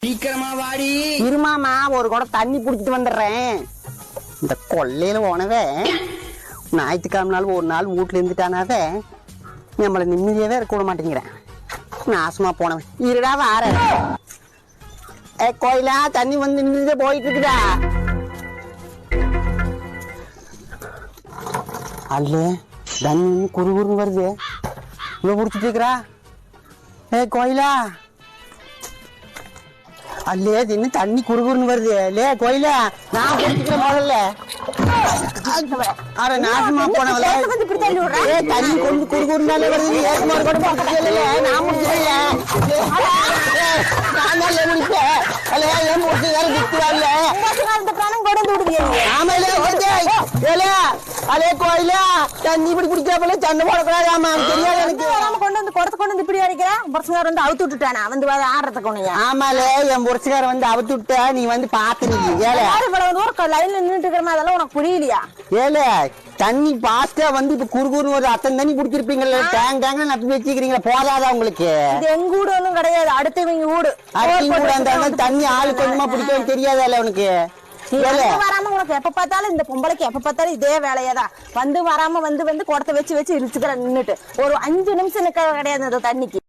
சீக்கிரமா வாடி. இருமாமா ஒரு குடம் தண்ணி புடிச்சிட்டு வந்துடுறேன். இந்த கொள்ளையில போனவே ஞாயிற்றுக்கிழமை நாள் ஒரு நாள் வீட்டுல இருந்துட்டானாவே நம்மள நிம்மதியாவே இருக்க விட மாட்டேங்கிறேன். நாசமா போனவன் இருடா வார. கோயிலா தண்ணி வந்து நின்று போயிட்டு இருக்குதா? அல்ல தண்ணி குறுகுறுன்னு வருது. இவ புடிச்சிட்டு இருக்கிறா. கோயிலா அல்லே இன்னும் தண்ணி குறுகுறுன்னு வருது. லே கோயில நான் குடிக்கிறேன் முதல்ல. அட நாசமா போனவளே தண்ணி கொஞ்சம் குறுகுறுனாலே வருது. ஏற்கனவே கூட பார்க்கல நான் முடிச்சேன். நான் தான் முடிச்சேன். ஏன் முடிச்சு வேற வித்துவாங்க. ஆமாலே அலே கோயில தண்ணி இப்படி குடிக்கிறப்பல சண்டை போடக்கூடாது. ஆமா தெரியாது எனக்கு. கொண்டு வந்து குடத்தை கொண்டு வந்து இப்படி அடிக்கிறேன். புரட்சிக்காரர் வந்து அவுத்து விட்டுட்டானா வந்து ஆடுறதுக்கு ஒண்ணு. ஆமாலே என் புரட்சிக்காரர் வந்து அவுத்து விட்ட நீ வந்து பாத்து இவ்வளவு தூரம் லைன்ல நின்றுட்டு இருக்கிற அதெல்லாம் உனக்கு புரியலையா? ஏல தண்ணி பாஸ்டா வந்து இப்ப குறுகுறுன்னு ஒரு அத்தனை தண்ணி குடிச்சிருப்பீங்கல்ல. டேங் டேங்க நப்பி வச்சுக்கிறீங்களா? போதாதா உங்களுக்கு? இது எங்க வீடு ஒண்ணும் கிடையாது, அடுத்தவங்க வீடு. தண்ணி ஆளு கொஞ்சமா பிடிக்கவும் தெரியாதால உனக்கு? வராம உனக்கு எப்ப பார்த்தாலும் இந்த பொம்பளைக்கு எப்ப பார்த்தாலும் இதே வேலையாதான். வந்து வராம வந்து குடத்தை வச்சு இழுச்சுக்கிற நின்னுட்டு ஒரு 5 நிமிஷம் நிக்க கிடையாது இந்த தண்ணிக்கு.